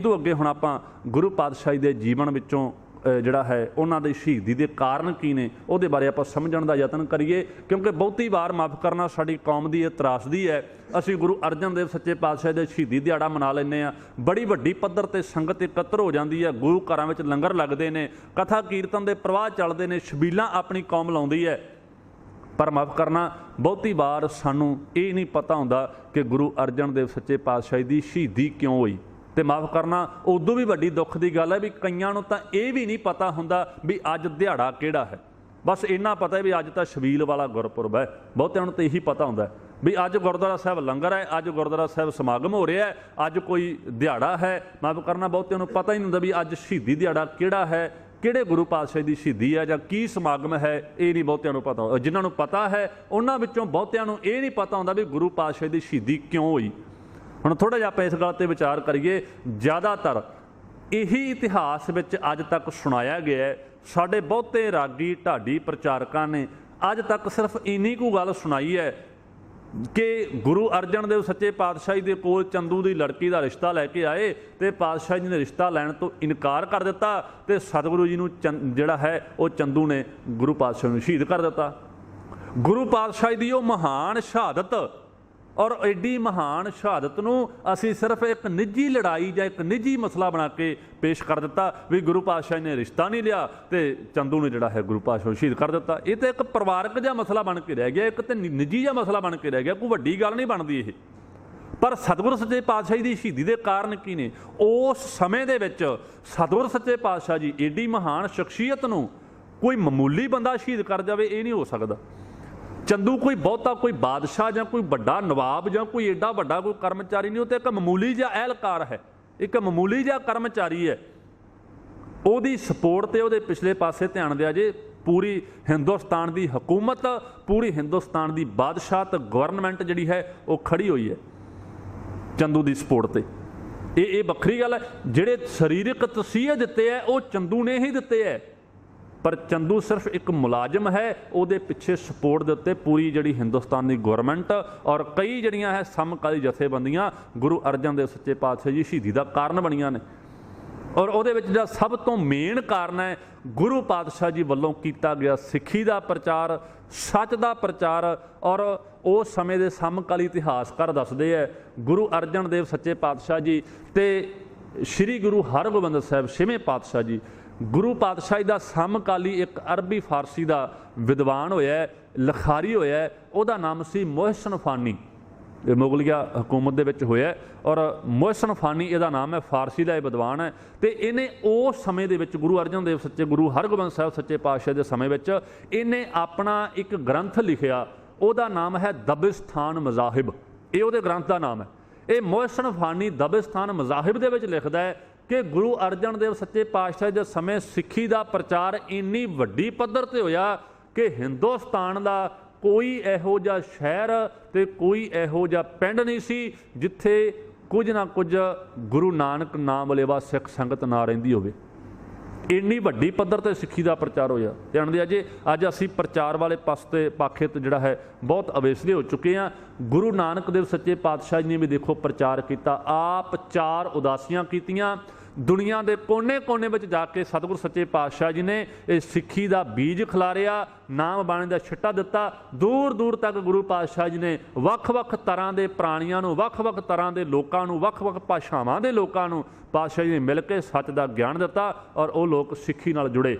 ਤੋਂ ਅੱਗੇ ਹੁਣ ਆਪਾਂ ਗੁਰੂ ਪਾਤਸ਼ਾਹੀ ਦੇ ਜੀਵਨ ਵਿੱਚੋਂ ਜਿਹੜਾ ਹੈ ਉਹਨਾਂ ਦੀ ਸ਼ਹੀਦੀ ਦੇ ਕਾਰਨ ਕੀ ਨੇ ਉਹਦੇ ਬਾਰੇ ਆਪਾਂ ਸਮਝਣ ਦਾ ਯਤਨ ਕਰੀਏ, ਕਿਉਂਕਿ ਬਹੁਤੀ ਵਾਰ ਮਾਫ ਕਰਨਾ ਸਾਡੀ ਕੌਮ ਦੀ ਇਹ ਤਰਾਸਦੀ ਹੈ। ਅਸੀਂ ਗੁਰੂ ਅਰਜਨ ਦੇਵ ਸੱਚੇ ਪਾਤਸ਼ਾਹ ਦੇ ਸ਼ਹੀਦੀ ਦਿਹਾੜਾ ਮਨਾ ਲੈਂਦੇ ਹਾਂ, ਬੜੀ ਵੱਡੀ ਪੱਧਰ ਤੇ ਸੰਗਤ ਇਕੱਤਰ ਹੋ ਜਾਂਦੀ ਹੈ, ਗੁਰੂ ਘਰਾਂ ਵਿੱਚ ਲੰਗਰ ਲੱਗਦੇ ਨੇ, ਕਥਾ ਕੀਰਤਨ ਦੇ ਪ੍ਰਵਾਹ ਚੱਲਦੇ ਨੇ, ਛਬੀਲਾਂ ਆਪਣੀ ਕੌਮ ਲਾਉਂਦੀ ਹੈ। ਪਰ ਮਾਫ ਕਰਨਾ ਬਹੁਤੀ ਵਾਰ ਸਾਨੂੰ ਇਹ ਨਹੀਂ ਪਤਾ ਹੁੰਦਾ ਕਿ ਗੁਰੂ ਅਰਜਨ ਦੇਵ ਸੱਚੇ ਪਾਤਸ਼ਾਹ ਦੀ ਸ਼ਹੀਦੀ ਕਿਉਂ ਹੋਈ। ਤੇ ਮਾਫ ਕਰਨਾ ਉਦੋਂ ਵੀ ਵੱਡੀ ਦੁੱਖ ਦੀ ਗੱਲ ਹੈ ਵੀ ਕਈਆਂ ਨੂੰ ਤਾਂ ਇਹ ਵੀ ਨਹੀਂ ਪਤਾ ਹੁੰਦਾ ਵੀ ਅੱਜ ਦਿਹਾੜਾ ਕਿਹੜਾ ਹੈ। ਬਸ ਇੰਨਾ ਪਤਾ ਹੈ ਵੀ ਅੱਜ ਤਾਂ ਛਬੀਲ ਵਾਲਾ ਗੁਰਪੁਰਬ ਹੈ, ਬਹੁਤਿਆਂ ਨੂੰ ਤਾਂ ਇਹੀ ਪਤਾ ਹੁੰਦਾ ਵੀ ਅੱਜ ਗੁਰਦੁਆਰਾ ਸਾਹਿਬ ਲੰਗਰ ਹੈ, ਅੱਜ ਗੁਰਦੁਆਰਾ ਸਾਹਿਬ ਸਮਾਗਮ ਹੋ ਰਿਹਾ ਹੈ, ਅੱਜ ਕੋਈ ਦਿਹਾੜਾ ਹੈ। ਮਾਫ ਕਰਨਾ ਬਹੁਤਿਆਂ ਨੂੰ ਪਤਾ ਹੀ ਨਹੀਂ ਹੁੰਦਾ ਵੀ ਅੱਜ ਸ਼ਹੀਦੀ ਦਿਹਾੜਾ ਕਿਹੜਾ ਹੈ, ਕਿਹੜੇ ਗੁਰੂ ਪਾਤਸ਼ਾਹ ਦੀ ਸ਼ਹੀਦੀ ਹੈ ਜਾਂ ਕੀ ਸਮਾਗਮ ਹੈ, ਇਹ ਨਹੀਂ ਬਹੁਤਿਆਂ ਨੂੰ ਪਤਾ। ਜਿਨ੍ਹਾਂ ਨੂੰ ਪਤਾ ਹੈ ਉਹਨਾਂ ਵਿੱਚੋਂ ਬਹੁਤਿਆਂ ਨੂੰ ਇਹ ਨਹੀਂ ਪਤਾ ਹੁੰਦਾ ਵੀ ਗੁਰੂ ਪਾਤਸ਼ਾਹ ਦੀ ਸ਼ਹੀਦੀ ਕਿਉਂ ਹੋਈ। ਹੁਣ ਥੋੜ੍ਹਾ ਜਿਹਾ ਆਪਾਂ ਇਸ ਗੱਲ 'ਤੇ ਵਿਚਾਰ ਕਰੀਏ। ਜ਼ਿਆਦਾਤਰ ਇਹੀ ਇਤਿਹਾਸ ਵਿੱਚ ਅੱਜ ਤੱਕ ਸੁਣਾਇਆ ਗਿਆ ਹੈ। ਸਾਡੇ ਬਹੁਤੇ ਰਾਗੀ ਢਾਡੀ ਪ੍ਰਚਾਰਕਾਂ ਨੇ ਅੱਜ ਤੱਕ ਸਿਰਫ ਇੰਨੀ ਕੁ ਗੱਲ ਸੁਣਾਈ ਹੈ ਕਿ ਗੁਰੂ ਅਰਜਨ ਦੇਵ ਸੱਚੇ ਪਾਤਸ਼ਾਹੀ ਦੇ ਕੋਲ ਚੰਦੂ ਦੀ ਲੜਕੀ ਦਾ ਰਿਸ਼ਤਾ ਲੈ ਕੇ ਆਏ ਅਤੇ ਪਾਤਸ਼ਾਹ ਜੀ ਨੇ ਰਿਸ਼ਤਾ ਲੈਣ ਤੋਂ ਇਨਕਾਰ ਕਰ ਦਿੱਤਾ ਅਤੇ ਸਤਿਗੁਰੂ ਜੀ ਨੂੰ ਜਿਹੜਾ ਹੈ ਉਹ ਚੰਦੂ ਨੇ ਗੁਰੂ ਪਾਤਸ਼ਾਹ ਨੂੰ ਸ਼ਹੀਦ ਕਰ ਦਿੱਤਾ। ਗੁਰੂ ਪਾਤਸ਼ਾਹ ਦੀ ਉਹ ਮਹਾਨ ਸ਼ਹਾਦਤ ਔਰ ਐਡੀ ਮਹਾਨ ਸ਼ਹਾਦਤ ਨੂੰ ਅਸੀਂ ਸਿਰਫ ਇੱਕ ਨਿੱਜੀ ਲੜਾਈ ਜਾਂ ਇੱਕ ਨਿੱਜੀ ਮਸਲਾ ਬਣਾ ਕੇ ਪੇਸ਼ ਕਰ ਦਿੱਤਾ ਵੀ ਗੁਰੂ ਪਾਤਸ਼ਾਹ ਨੇ ਰਿਸ਼ਤਾ ਨਹੀਂ ਲਿਆ ਅਤੇ ਚੰਦੂ ਨੇ ਜਿਹੜਾ ਹੈ ਗੁਰੂ ਪਾਤਸ਼ਾਹ ਨੂੰ ਸ਼ਹੀਦ ਕਰ ਦਿੱਤਾ। ਇਹ ਤਾਂ ਇੱਕ ਪਰਿਵਾਰਕ ਜਿਹਾ ਮਸਲਾ ਬਣ ਕੇ ਰਹਿ ਗਿਆ, ਇੱਕ ਤਾਂ ਨਿੱਜੀ ਜਿਹਾ ਮਸਲਾ ਬਣ ਕੇ ਰਹਿ ਗਿਆ, ਕੋਈ ਵੱਡੀ ਗੱਲ ਨਹੀਂ ਬਣਦੀ ਇਹ। ਪਰ ਸਤਿਗੁਰੂ ਸੱਚੇ ਪਾਤਸ਼ਾਹੀ ਦੀ ਸ਼ਹੀਦੀ ਦੇ ਕਾਰਨ ਕੀ ਨੇ? ਉਸ ਸਮੇਂ ਦੇ ਵਿੱਚ ਸਤਿਗੁਰੂ ਸੱਚੇ ਪਾਤਸ਼ਾਹ ਜੀ ਐਡੀ ਮਹਾਨ ਸ਼ਖਸੀਅਤ ਨੂੰ ਕੋਈ ਮਾਮੂਲੀ ਬੰਦਾ ਸ਼ਹੀਦ ਕਰ ਜਾਵੇ, ਇਹ ਨਹੀਂ ਹੋ ਸਕਦਾ। ਚੰਦੂ ਕੋਈ ਬਹੁਤਾ ਕੋਈ ਬਾਦਸ਼ਾਹ ਜਾਂ ਕੋਈ ਵੱਡਾ ਨਵਾਬ ਜਾਂ ਕੋਈ ਐਡਾ ਵੱਡਾ ਕੋਈ ਕਰਮਚਾਰੀ ਨਹੀਂ, ਉਹ ਤਾਂ ਇੱਕ ਮਾਮੂਲੀ ਜਿਹਾ ਅਹਿਲਕਾਰ ਹੈ, ਇੱਕ ਮਾਮੂਲੀ ਜਿਹਾ ਕਰਮਚਾਰੀ ਹੈ। ਉਹਦੀ ਸਪੋਰਟ 'ਤੇ ਉਹਦੇ ਪਿਛਲੇ ਪਾਸੇ ਧਿਆਨ ਦਿਆ ਜੇ ਪੂਰੀ ਹਿੰਦੁਸਤਾਨ ਦੀ ਹਕੂਮਤ, ਪੂਰੀ ਹਿੰਦੁਸਤਾਨ ਦੀ ਬਾਦਸ਼ਾਹਤ ਗਵਰਨਮੈਂਟ ਜਿਹੜੀ ਹੈ ਉਹ ਖੜੀ ਹੋਈ ਹੈ ਚੰਦੂ ਦੀ ਸਪੋਰਟ 'ਤੇ। ਇਹ ਵੱਖਰੀ ਗੱਲ ਹੈ। ਜਿਹੜੇ ਸਰੀਰਕ ਤਸੀਹੇ ਦਿੱਤੇ ਹੈ ਉਹ ਚੰਦੂ ਨੇ ਹੀ ਦਿੱਤੇ ਹੈ, ਪਰ ਚੰਦੂ ਸਿਰਫ ਇੱਕ ਮੁਲਾਜ਼ਮ ਹੈ। ਉਹਦੇ ਪਿੱਛੇ ਸਪੋਰਟ ਦੇ ਉੱਤੇ ਪੂਰੀ ਜਿਹੜੀ ਹਿੰਦੁਸਤਾਨ ਦੀ ਗੌਰਮੈਂਟ ਔਰ ਕਈ ਜਿਹੜੀਆਂ ਹੈ ਸਮਕਾਲੀ ਜਥੇਬੰਦੀਆਂ ਗੁਰੂ ਅਰਜਨ ਦੇਵ ਸੱਚੇ ਪਾਤਸ਼ਾਹ ਜੀ ਸ਼ਹੀਦੀ ਦਾ ਕਾਰਨ ਬਣੀਆਂ ਨੇ। ਔਰ ਉਹਦੇ ਵਿੱਚ ਜਿਹੜਾ ਸਭ ਤੋਂ ਮੇਨ ਕਾਰਨ ਹੈ ਗੁਰੂ ਪਾਤਸ਼ਾਹ ਜੀ ਵੱਲੋਂ ਕੀਤਾ ਗਿਆ ਸਿੱਖੀ ਦਾ ਪ੍ਰਚਾਰ, ਸੱਚ ਦਾ ਪ੍ਰਚਾਰ। ਔਰ ਉਸ ਸਮੇਂ ਦੇ ਸਮਕਾਲੀ ਇਤਿਹਾਸਕਾਰ ਦੱਸਦੇ ਹੈ ਗੁਰੂ ਅਰਜਨ ਦੇਵ ਸੱਚੇ ਪਾਤਸ਼ਾਹ ਜੀ ਅਤੇ ਸ਼੍ਰੀ ਗੁਰੂ ਹਰਗੋਬਿੰਦ ਸਾਹਿਬ ਛੇਵੇਂ ਪਾਤਸ਼ਾਹ ਜੀ, ਗੁਰੂ ਪਾਤਸ਼ਾਹੀ ਦਾ ਸਮਕਾਲੀ ਇੱਕ ਅਰਬੀ ਫਾਰਸੀ ਦਾ ਵਿਦਵਾਨ ਹੋਇਆ, ਲਿਖਾਰੀ ਹੋਇਆ, ਉਹਦਾ ਨਾਮ ਸੀ ਮੋਹਸਿਨ ਫਾਨੀ। ਇਹ ਮੁਗਲਿਆ ਹਕੂਮਤ ਦੇ ਵਿੱਚ ਹੋਇਆ ਔਰ ਮੋਹਸਿਨ ਫਾਨੀ ਇਹਦਾ ਨਾਮ ਹੈ, ਫਾਰਸੀ ਦਾ ਇਹ ਵਿਦਵਾਨ ਹੈ। ਅਤੇ ਇਹਨੇ ਉਸ ਸਮੇਂ ਦੇ ਵਿੱਚ ਗੁਰੂ ਅਰਜਨ ਦੇਵ ਸੱਚੇ ਗੁਰੂ ਹਰਗੋਬਿੰਦ ਸਾਹਿਬ ਸੱਚੇ ਪਾਤਸ਼ਾਹ ਦੇ ਸਮੇਂ ਵਿੱਚ ਇਹਨੇ ਆਪਣਾ ਇੱਕ ਗ੍ਰੰਥ ਲਿਖਿਆ, ਉਹਦਾ ਨਾਮ ਹੈ ਦਬਿਸਤਾਨ ਮਜ਼ਾਹਿਬ। ਇਹ ਉਹਦੇ ਗ੍ਰੰਥ ਦਾ ਨਾਮ ਹੈ। ਇਹ ਮੋਹਸਿਨ ਫਾਨੀ ਦਬਿਸਤਾਨ ਮਜ਼ਾਹਿਬ ਦੇ ਵਿੱਚ ਲਿਖਦਾ ਹੈ ਕਿ ਗੁਰੂ ਅਰਜਨ ਦੇਵ ਸੱਚੇ ਪਾਤਸ਼ਾਹ ਦੇ ਸਮੇਂ ਸਿੱਖੀ ਦਾ ਪ੍ਰਚਾਰ ਇੰਨੀ ਵੱਡੀ ਪੱਧਰ 'ਤੇ ਹੋਇਆ ਕਿ ਹਿੰਦੁਸਤਾਨ ਦਾ ਕੋਈ ਇਹੋ ਜਿਹਾ ਸ਼ਹਿਰ ਅਤੇ ਕੋਈ ਇਹੋ ਜਿਹਾ ਪਿੰਡ ਨਹੀਂ ਸੀ ਜਿੱਥੇ ਕੁਝ ਨਾ ਕੁਝ ਗੁਰੂ ਨਾਨਕ ਨਾਮ ਲੇਵਾ ਸਿੱਖ ਸੰਗਤ ਨਾ ਰਹਿੰਦੀ ਹੋਵੇ। ਇੰਨੀ ਵੱਡੀ ਪੱਧਰ 'ਤੇ ਸਿੱਖੀ ਦਾ ਪ੍ਰਚਾਰ ਹੋਇਆ। ਧਿਆਨ ਦਿਆ ਜੇ ਅੱਜ ਅਸੀਂ ਪ੍ਰਚਾਰ ਵਾਲੇ ਪਾਖੇ ਤੋਂ ਜਿਹੜਾ ਹੈ ਬਹੁਤ ਅਵੇਸਲੇ ਹੋ ਚੁੱਕੇ ਹਾਂ। ਗੁਰੂ ਨਾਨਕ ਦੇਵ ਸੱਚੇ ਪਾਤਸ਼ਾਹ ਜੀ ਨੇ ਵੀ ਦੇਖੋ ਪ੍ਰਚਾਰ ਕੀਤਾ, ਆਪ 4 ਉਦਾਸੀਆਂ ਕੀਤੀਆਂ, ਦੁਨੀਆ ਦੇ ਕੋਨੇ-ਕੋਨੇ ਵਿੱਚ ਜਾ ਕੇ ਸਤਿਗੁਰੂ ਸੱਚੇ ਪਾਤਸ਼ਾਹ ਜੀ ਨੇ ਇਹ ਸਿੱਖੀ ਦਾ ਬੀਜ ਖਿਲਾਰਿਆ, ਨਾਮ ਬਾਣੀ ਦਾ ਛਿੱਟਾ ਦਿੱਤਾ। ਦੂਰ ਦੂਰ ਤੱਕ ਗੁਰੂ ਪਾਤਸ਼ਾਹ ਜੀ ਨੇ ਵੱਖ-ਵੱਖ ਤਰ੍ਹਾਂ ਦੇ ਪ੍ਰਾਣੀਆਂ ਨੂੰ, ਵੱਖ-ਵੱਖ ਤਰ੍ਹਾਂ ਦੇ ਲੋਕਾਂ ਨੂੰ, ਵੱਖ-ਵੱਖ ਭਾਸ਼ਾਵਾਂ ਦੇ ਲੋਕਾਂ ਨੂੰ ਪਾਤਸ਼ਾਹ ਜੀ ਨੇ ਮਿਲ ਕੇ ਸੱਚ ਦਾ ਗਿਆਨ ਦਿੱਤਾ ਔਰ ਉਹ ਲੋਕ ਸਿੱਖੀ ਨਾਲ ਜੁੜੇ।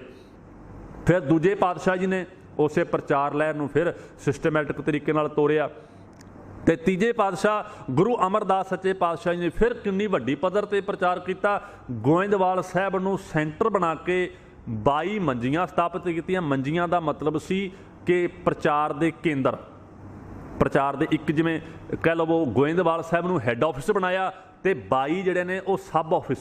ਫਿਰ ਦੂਜੇ ਪਾਤਸ਼ਾਹ ਜੀ ਨੇ ਉਸੇ ਪ੍ਰਚਾਰ ਲਹਿਰ ਨੂੰ ਫਿਰ ਸਿਸਟਮੈਟਿਕ ਤਰੀਕੇ ਨਾਲ ਤੋਰਿਆ। ਅਤੇ ਤੀਜੇ ਪਾਤਸ਼ਾਹ ਗੁਰੂ ਅਮਰਦਾਸ ਸੱਚੇ ਪਾਤਸ਼ਾਹ ਜੀ ਨੇ ਫਿਰ ਕਿੰਨੀ ਵੱਡੀ ਪੱਧਰ 'ਤੇ ਪ੍ਰਚਾਰ ਕੀਤਾ। ਗੋਇੰਦਵਾਲ ਸਾਹਿਬ ਨੂੰ ਸੈਂਟਰ ਬਣਾ ਕੇ 22 ਮੰਜੀਆਂ ਸਥਾਪਿਤ ਕੀਤੀਆਂ। ਮੰਜੀਆਂ ਦਾ ਮਤਲਬ ਸੀ ਕਿ ਪ੍ਰਚਾਰ ਦੇ ਕੇਂਦਰ, ਪ੍ਰਚਾਰ ਦੇ ਇੱਕ ਜਿਵੇਂ ਕਹਿ ਲਵੋ ਗੋਇੰਦਵਾਲ ਸਾਹਿਬ ਨੂੰ ਹੈੱਡ ਆਫਿਸ ਬਣਾਇਆ ਅਤੇ 22 ਜਿਹੜੇ ਨੇ ਉਹ ਸਬ ਆਫਿਸ,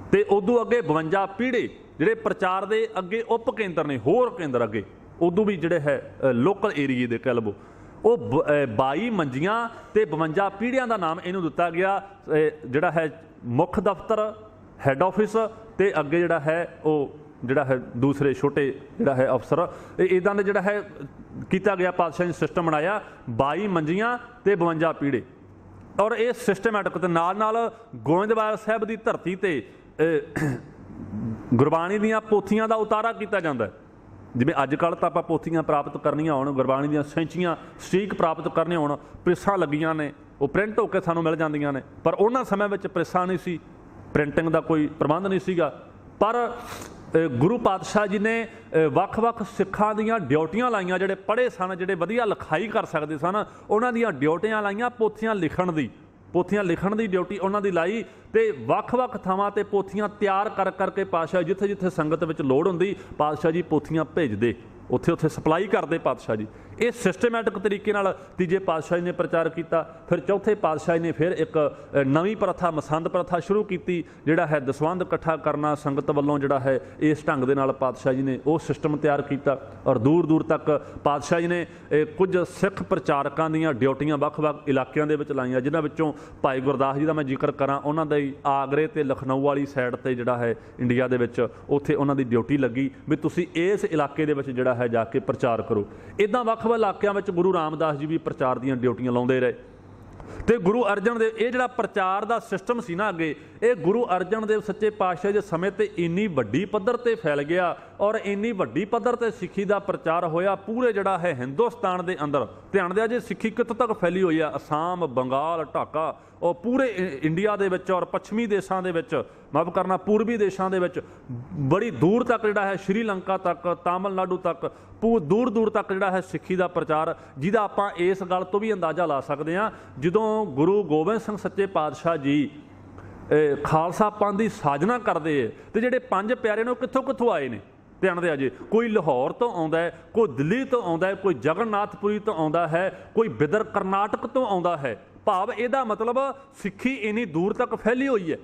ਅਤੇ ਉਦੋਂ ਅੱਗੇ 52 ਪੀੜ੍ਹੇ ਜਿਹੜੇ ਪ੍ਰਚਾਰ ਦੇ ਅੱਗੇ ਉਪ ਕੇਂਦਰ ਨੇ, ਹੋਰ ਕੇਂਦਰ ਅੱਗੇ ਉਦੋਂ ਵੀ ਜਿਹੜੇ ਹੈ ਲੋਕਲ ਏਰੀਏ ਦੇ ਕਹਿ ਲਵੋ। ਉਹ 22 ਮੰਜੀਆਂ ਅਤੇ 52 ਪੀੜ੍ਹੀਆਂ ਦਾ ਨਾਮ ਇਹਨੂੰ ਦਿੱਤਾ ਗਿਆ। ਜਿਹੜਾ ਹੈ ਮੁੱਖ ਦਫ਼ਤਰ, ਹੈੱਡ ਆਫਿਸ ਅਤੇ ਅੱਗੇ ਜਿਹੜਾ ਹੈ ਉਹ ਜਿਹੜਾ ਹੈ ਦੂਸਰੇ ਛੋਟੇ ਜਿਹੜਾ ਹੈ ਅਫਸਰ, ਇੱਦਾਂ ਦੇ ਜਿਹੜਾ ਹੈ ਕੀਤਾ ਗਿਆ। ਪਾਤਸ਼ਾਹ ਨੇ ਸਿਸਟਮ ਬਣਾਇਆ 22 ਮੰਜੀਆਂ ਅਤੇ 52 ਪੀੜ੍ਹੇ। ਔਰ ਇਹ ਸਿਸਟਮੈਟਿਕ ਤੇ ਨਾਲ ਗੋਇੰਦਵਾਲ ਸਾਹਿਬ ਦੀ ਧਰਤੀ ਤੇ ਗੁਰਬਾਣੀ ਦੀਆਂ ਪੋਥੀਆਂ ਦਾ ਉਤਾਰਾ ਕੀਤਾ ਜਾਂਦਾ। ਜਿਵੇਂ ਅੱਜ ਕੱਲ੍ਹ ਤਾਂ ਆਪਾਂ ਪੋਥੀਆਂ ਪ੍ਰਾਪਤ ਕਰਨੀਆਂ ਹੋਣ, ਗੁਰਬਾਣੀ ਦੀਆਂ ਸੈਂਚੀਆਂ ਸਟੀਕ ਪ੍ਰਾਪਤ ਕਰਨੀਆਂ ਹੋਣ, ਪ੍ਰੈਸਾਂ ਲੱਗੀਆਂ ਨੇ, ਉਹ ਪ੍ਰਿੰਟ ਹੋ ਕੇ ਸਾਨੂੰ ਮਿਲ ਜਾਂਦੀਆਂ ਨੇ। ਪਰ ਉਹਨਾਂ ਸਮੇਂ ਵਿੱਚ ਪ੍ਰੈਸਾਂ ਨਹੀਂ ਸੀ, ਪ੍ਰਿੰਟਿੰਗ ਦਾ ਕੋਈ ਪ੍ਰਬੰਧ ਨਹੀਂ ਸੀਗਾ। ਪਰ ਗੁਰੂ ਪਾਤਸ਼ਾਹ ਜੀ ਨੇ ਵੱਖ-ਵੱਖ ਸਿੱਖਾਂ ਦੀਆਂ ਡਿਊਟੀਆਂ ਲਾਈਆਂ। ਜਿਹੜੇ ਪੜ੍ਹੇ ਸਨ, ਜਿਹੜੇ ਵਧੀਆ ਲਿਖਾਈ ਕਰ ਸਕਦੇ ਸਨ, ਉਹਨਾਂ ਦੀਆਂ ਡਿਊਟੀਆਂ ਲਾਈਆਂ ਪੋਥੀਆਂ ਲਿਖਣ ਦੀ। ਪੋਥੀਆਂ ਲਿਖਣ ਦੀ ਡਿਊਟੀ ਉਹਨਾਂ ਦੀ ਲਾਈ ਤੇ ਵੱਖ-ਵੱਖ ਥਾਵਾਂ ਤੇ ਪੋਥੀਆਂ ਤਿਆਰ ਕਰ ਕਰਕੇ ਪਾਤਸ਼ਾਹ ਜਿੱਥੇ ਜਿੱਥੇ ਸੰਗਤ ਵਿੱਚ ਲੋੜ ਹੁੰਦੀ ਪਾਤਸ਼ਾਹ ਜੀ ਪੋਥੀਆਂ ਭੇਜਦੇ, ਉੱਥੇ ਸਪਲਾਈ ਕਰਦੇ ਪਾਤਸ਼ਾਹ ਜੀ। ਇਹ ਸਿਸਟਮੈਟਿਕ ਤਰੀਕੇ ਨਾਲ ਤੀਜੇ ਪਾਤਸ਼ਾਹ ਜੀ ਨੇ ਪ੍ਰਚਾਰ ਕੀਤਾ। ਫਿਰ ਚੌਥੇ ਪਾਤਸ਼ਾਹ ਜੀ ਨੇ ਫਿਰ ਇੱਕ ਨਵੀਂ ਪ੍ਰਥਾ, ਮਸੰਦ ਪ੍ਰਥਾ ਸ਼ੁਰੂ ਕੀਤੀ, ਜਿਹੜਾ ਹੈ ਦਸਵੰਧ ਇਕੱਠਾ ਕਰਨਾ ਸੰਗਤ ਵੱਲੋਂ, ਜਿਹੜਾ ਹੈ ਇਸ ਢੰਗ ਦੇ ਨਾਲ ਪਾਤਸ਼ਾਹ ਜੀ ਨੇ ਉਹ ਸਿਸਟਮ ਤਿਆਰ ਕੀਤਾ। ਔਰ ਦੂਰ ਦੂਰ ਤੱਕ ਪਾਤਸ਼ਾਹ ਜੀ ਨੇ ਕੁਝ ਸਿੱਖ ਪ੍ਰਚਾਰਕਾਂ ਦੀਆਂ ਡਿਊਟੀਆਂ ਵੱਖ-ਵੱਖ ਇਲਾਕਿਆਂ ਦੇ ਵਿੱਚ ਲਾਈਆਂ, ਜਿਨ੍ਹਾਂ ਵਿੱਚੋਂ ਭਾਈ ਗੁਰਦਾਸ ਜੀ ਦਾ ਮੈਂ ਜ਼ਿਕਰ ਕਰਾਂ, ਉਹਨਾਂ ਦੇ ਆਗਰੇ ਤੇ ਲਖਨਊ ਵਾਲੀ ਸਾਈਡ ਤੇ ਜਿਹੜਾ ਹੈ ਇੰਡੀਆ ਦੇ ਵਿੱਚ, ਉੱਥੇ ਉਹਨਾਂ ਦੀ ਡਿਊਟੀ ਲੱਗੀ ਵੀ ਤੁਸੀਂ ਇਸ ਇਲਾਕੇ ਦੇ ਵਿੱਚ ਜਿਹੜਾ ਹੈ ਜਾ ਕੇ ਪ੍ਰਚਾਰ ਕਰੋ। ਇੱਦਾਂ ਵੱਖ-ਵੱਖ ਇਲਾਕਿਆਂ ਵਿੱਚ ਗੁਰੂ ਰਾਮਦਾਸ ਜੀ ਵੀ ਪ੍ਰਚਾਰ ਦੀਆਂ ਡਿਊਟੀਆਂ ਲਾਉਂਦੇ ਰਹੇ। ਤੇ ਗੁਰੂ ਅਰਜਨ ਦੇਵ, ਇਹ ਜਿਹੜਾ ਪ੍ਰਚਾਰ ਦਾ ਸਿਸਟਮ ਸੀ ਨਾ ਅੱਗੇ, ਇਹ ਗੁਰੂ ਅਰਜਨ ਦੇਵ ਸੱਚੇ ਪਾਤਸ਼ਾਹ ਦੇ ਸਮੇਂ ਤੇ ਇੰਨੀ ਵੱਡੀ ਪੱਧਰ ਤੇ ਫੈਲ ਗਿਆ ਔਰ ਇੰਨੀ ਵੱਡੀ ਪੱਧਰ ਤੇ ਸਿੱਖੀ ਦਾ ਪ੍ਰਚਾਰ ਹੋਇਆ ਪੂਰੇ ਜਿਹੜਾ ਹੈ ਹਿੰਦੁਸਤਾਨ ਦੇ ਅੰਦਰ। ਧਿਆਨ ਦਿਆ ਜੇ ਸਿੱਖੀ ਕਿੱਥੋਂ ਤੱਕ ਫੈਲੀ ਹੋਈ ਆ, ਅਸਾਮ, ਬੰਗਾਲ, ਢਾਕਾ, ਉਹ ਪੂਰੇ ਇੰਡੀਆ ਦੇ ਵਿੱਚ ਔਰ ਪੱਛਮੀ ਦੇਸ਼ਾਂ ਦੇ ਵਿੱਚ, ਮਾਫ ਕਰਨਾ ਪੂਰਬੀ ਦੇਸ਼ਾਂ ਦੇ ਵਿੱਚ, ਬੜੀ ਦੂਰ ਤੱਕ ਜਿਹੜਾ ਹੈ ਸ਼੍ਰੀਲੰਕਾ ਤੱਕ, ਤਾਮਿਲਨਾਡੂ ਤੱਕ, ਦੂਰ ਦੂਰ ਤੱਕ ਜਿਹੜਾ ਹੈ ਸਿੱਖੀ ਦਾ ਪ੍ਰਚਾਰ, ਜਿਹਦਾ ਆਪਾਂ ਇਸ ਗੱਲ ਤੋਂ ਵੀ ਅੰਦਾਜ਼ਾ ਲਾ ਸਕਦੇ ਹਾਂ ਜਦੋਂ ਗੁਰੂ ਗੋਬਿੰਦ ਸਿੰਘ ਸੱਚੇ ਪਾਤਸ਼ਾਹ ਜੀ ਖਾਲਸਾ ਪੰਥ ਦੀ ਸਾਜਨਾ ਕਰਦੇ ਹੈ ਤੇ ਜਿਹੜੇ ਪੰਜ ਪਿਆਰੇ ਨੇ ਉਹ ਕਿੱਥੋਂ ਕਿੱਥੋਂ ਆਏ ਨੇ। ਧਿਆਨ ਦਿਆ ਜੇ, ਕੋਈ ਲਾਹੌਰ ਤੋਂ ਆਉਂਦਾ ਹੈ, ਕੋਈ ਦਿੱਲੀ ਤੋਂ ਆਉਂਦਾ ਹੈ, ਕੋਈ ਜਗਨਨਾਥਪੁਰੀ ਤੋਂ ਆਉਂਦਾ ਹੈ, ਕੋਈ ਬਿਦਰ ਕਰਨਾਟਕ ਤੋਂ ਆਉਂਦਾ ਹੈ। ਭਾਵ ਇਹਦਾ ਮਤਲਬ ਸਿੱਖੀ ਇੰਨੀ ਦੂਰ ਤੱਕ ਫੈਲੀ ਹੋਈ ਹੈ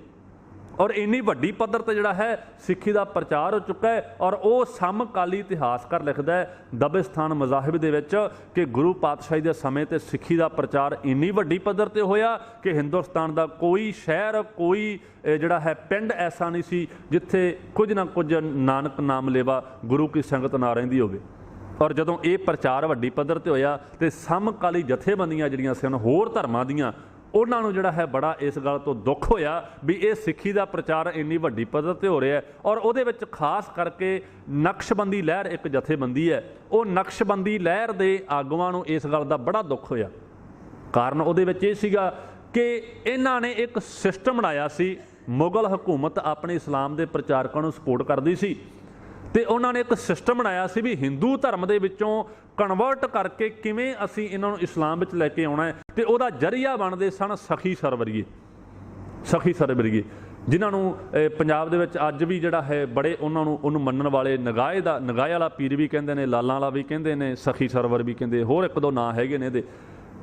ਔਰ ਇੰਨੀ ਵੱਡੀ ਪੱਧਰ ਤੇ ਜਿਹੜਾ ਹੈ ਸਿੱਖੀ ਦਾ ਪ੍ਰਚਾਰ ਹੋ ਚੁੱਕਾ ਹੈ। ਔਰ ਉਹ ਸਮਕਾਲੀ ਇਤਿਹਾਸਕਾਰ ਲਿਖਦਾ ਹੈ ਦਬਿਸਤਾਨ ਮਜ਼ਾਹਿਬ ਦੇ ਵਿੱਚ ਕਿ ਗੁਰੂ ਪਾਤਸ਼ਾਹੀ ਦੇ ਸਮੇਂ ਤੇ ਸਿੱਖੀ ਦਾ ਪ੍ਰਚਾਰ ਇੰਨੀ ਵੱਡੀ ਪੱਧਰ ਤੇ ਹੋਇਆ ਕਿ ਹਿੰਦੁਸਤਾਨ ਦਾ ਕੋਈ ਸ਼ਹਿਰ, ਕੋਈ ਜਿਹੜਾ ਹੈ ਪਿੰਡ ਐਸਾ ਨਹੀਂ ਸੀ ਜਿੱਥੇ ਕੁਝ ਨਾ ਕੁਝ ਨਾਨਕ ਨਾਮ ਲੇਵਾ ਗੁਰੂ ਕੀ ਸੰਗਤ ਨਾ ਰਹਿੰਦੀ ਹੋਵੇ। ਔਰ ਜਦੋਂ ਇਹ ਪ੍ਰਚਾਰ ਵੱਡੀ ਪੱਧਰ ਤੇ ਹੋਇਆ ਤੇ ਸਮਕਾਲੀ ਜਥੇਬੰਦੀਆਂ ਜਿਹੜੀਆਂ ਸਨ ਹੋਰ ਧਰਮਾਂ ਦੀਆਂ, ਉਹਨਾਂ ਨੂੰ ਜਿਹੜਾ ਹੈ ਬੜਾ ਇਸ ਗੱਲ ਤੋਂ ਦੁੱਖ ਹੋਇਆ ਵੀ ਇਹ ਸਿੱਖੀ ਦਾ ਪ੍ਰਚਾਰ ਇੰਨੀ ਵੱਡੀ ਪੱਧਰ ਤੇ ਹੋ ਰਿਹਾ ਹੈ। ਔਰ ਉਹਦੇ ਵਿੱਚ ਖਾਸ ਕਰਕੇ ਨਕਸ਼ਬੰਦੀ ਲਹਿਰ ਇੱਕ ਜਥੇਬੰਦੀ ਹੈ, ਉਹ ਨਕਸ਼ਬੰਦੀ ਲਹਿਰ ਦੇ ਆਗੂਆਂ ਨੂੰ ਇਸ ਗੱਲ ਦਾ ਬੜਾ ਦੁੱਖ ਹੋਇਆ। ਕਾਰਨ ਉਹਦੇ ਵਿੱਚ ਇਹ ਸੀਗਾ ਕਿ ਇਹਨਾਂ ਨੇ ਇੱਕ ਸਿਸਟਮ ਬਣਾਇਆ ਸੀ, ਮੁਗਲ ਹਕੂਮਤ ਆਪਣੇ ਇਸਲਾਮ ਦੇ ਪ੍ਰਚਾਰਕਾਂ ਨੂੰ ਸਪੋਰਟ ਕਰਦੀ ਸੀ ਤੇ ਉਹਨਾਂ ਨੇ ਇੱਕ ਸਿਸਟਮ ਬਣਾਇਆ ਸੀ ਵੀ ਹਿੰਦੂ ਧਰਮ ਦੇ ਵਿੱਚੋਂ ਕਨਵਰਟ ਕਰਕੇ ਕਿਵੇਂ ਅਸੀਂ ਇਹਨਾਂ ਨੂੰ ਇਸਲਾਮ ਵਿੱਚ ਲੈ ਕੇ ਆਉਣਾ ਹੈ। ਤੇ ਉਹਦਾ ਜਰੀਆ ਬਣਦੇ ਸਨ ਸਖੀ ਸਰਵਰੀਏ, ਸਖੀ ਸਰਵਰੀਏ, ਜਿਨ੍ਹਾਂ ਨੂੰ ਪੰਜਾਬ ਦੇ ਵਿੱਚ ਅੱਜ ਵੀ ਜਿਹੜਾ ਹੈ ਬੜੇ ਉਹਨੂੰ ਮੰਨਣ ਵਾਲੇ ਨਗਾਏ ਵਾਲਾ ਪੀਰ ਵੀ ਕਹਿੰਦੇ ਨੇ, ਲਾਲਾਂ ਵਾਲਾ ਵੀ ਕਹਿੰਦੇ ਨੇ, ਸਖੀ ਸਰਵਰ ਵੀ ਕਹਿੰਦੇ, ਹੋਰ ਇੱਕ ਦੋ ਨਾਂ ਹੈਗੇ ਨੇ ਇਹਦੇ।